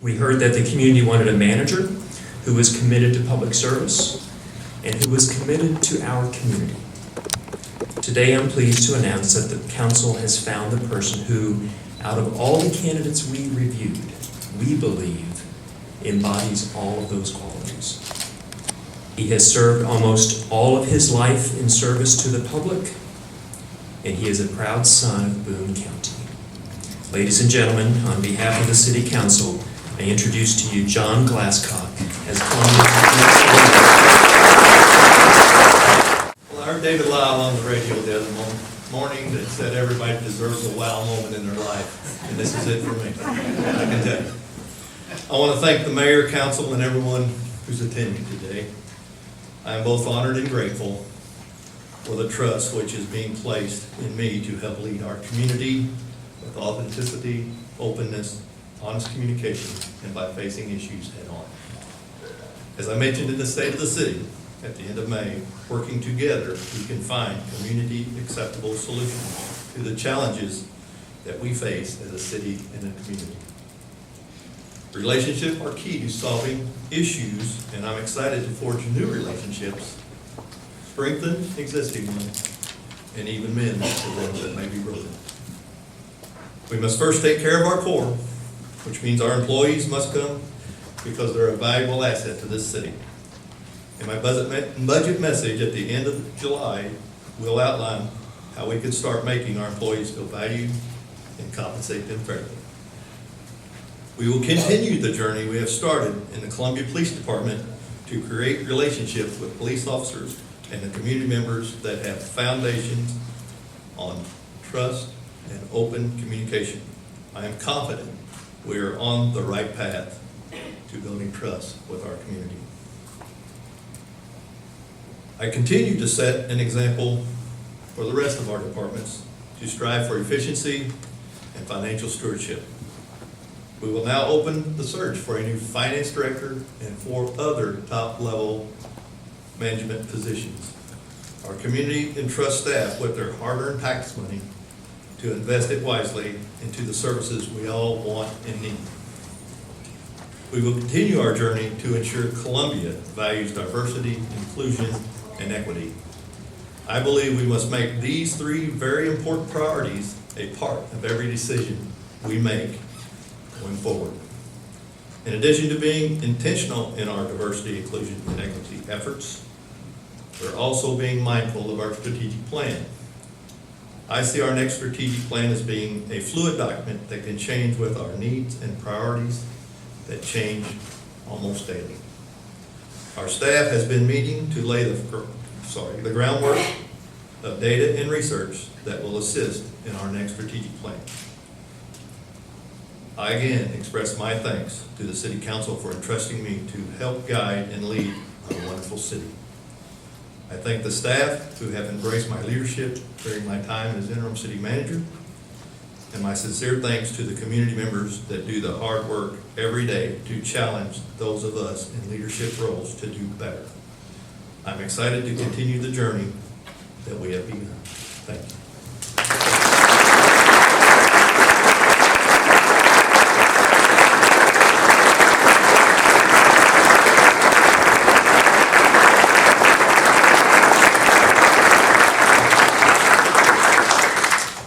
We heard that the community wanted a manager who was committed to public service and who was committed to our community. Today, I'm pleased to announce that the council has found the person who, out of all the candidates we reviewed, we believe embodies all of those qualities. He has served almost all of his life in service to the public, and he is a proud son of Boone County. Ladies and gentlemen, on behalf of the City Council, I introduce to you John Glascock as Well, I heard David Lyle on the radio the other morning that said everybody deserves a wow moment in their life, and this is it for me, I can tell you. I want to thank the mayor, council, and everyone who's attending today. I am both honored and grateful for the trust which is being placed in me to help lead our community with authenticity, openness, honest communication, and by facing issues head on. As I mentioned in the State of the City at the end of May, working together, we can find community acceptable solutions to the challenges that we face as a city and a community. Relationships are key to solving issues, and I'm excited to forge new relationships, strengthen existing ones, and even mend the ones that may be broken. We must first take care of our core, which means our employees must come because they're a valuable asset to this city. In my budget message at the end of July, we'll outline how we can start making our employees feel valued and compensate them fairly. We will continue the journey we have started in the Columbia Police Department to create relationships with police officers and the community members that have foundations on trust and open communication. I am confident we are on the right path to building trust with our community. I continue to set an example for the rest of our departments to strive for efficiency and financial stewardship. We will now open the search for a new finance director and 4 other top-level management positions. Our community entrusts staff with their hard-earned tax money to invest it wisely into the services we all want and need. We will continue our journey to ensure Columbia values diversity, inclusion, and equity. I believe we must make these 3 very important priorities a part of every decision we make going forward. In addition to being intentional in our diversity, inclusion, and equity efforts, we're also being mindful of our strategic plan. I see our next strategic plan as being a fluid document that can change with our needs and priorities that change almost daily. Our staff has been meeting to lay the groundwork of data and research that will assist in our next strategic plan. I again express my thanks to the City Council for entrusting me to help guide and lead our wonderful city. I thank the staff who have embraced my leadership during my time as interim city manager, and my sincere thanks to the community members that do the hard work every day to challenge those of us in leadership roles to do better. I'm excited to continue the journey that we have begun. Thank you.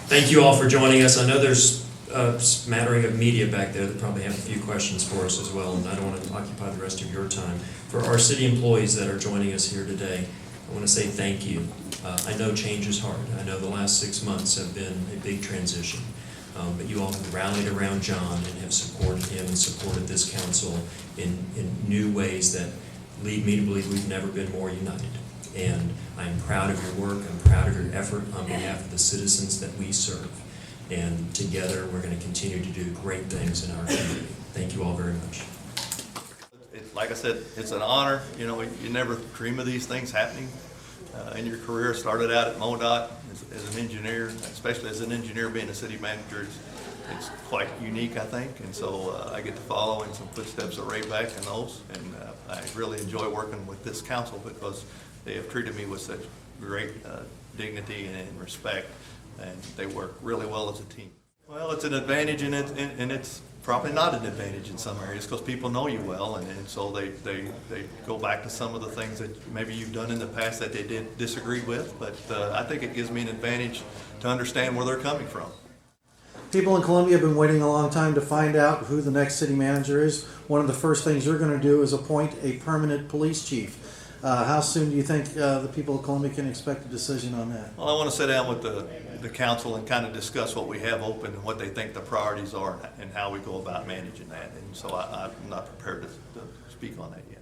Thank you all for joining us. I know there's a smattering of media back there that probably have a few questions for us as well, and I don't want to occupy the rest of your time. For our city employees that are joining us here today, I want to say thank you. I know change is hard. I know the last 6 months have been a big transition, but you all have rallied around John and have supported him and supported this council in new ways that lead me to believe we've never been more united. And I'm proud of your work, I'm proud of your effort on behalf of the citizens that we serve. And together, we're going to continue to do great things in our community. Thank you all very much. Like I said, it's an honor. You know, you never dream of these things happening in your career. Started out at MoDOT as an engineer, especially as an engineer being a city manager. It's quite unique, I think, and so I get to follow in some footsteps of Ray Beck and those, and I really enjoy working with this council because they have treated me with such great dignity and respect, and they work really well as a team. Well, it's an advantage, and it's probably not an advantage in some areas because people know you well, and so they go back to some of the things that maybe you've done in the past that they did disagree with. But I think it gives me an advantage to understand where they're coming from. People in Columbia have been waiting a long time to find out who the next city manager is. One of the first things you're going to do is appoint a permanent police chief. How soon do you think the people of Columbia can expect a decision on that? Well, I want to sit down with the council and kind of discuss what we have open and what they think the priorities are and how we go about managing that. And so I'm not prepared to speak on that yet.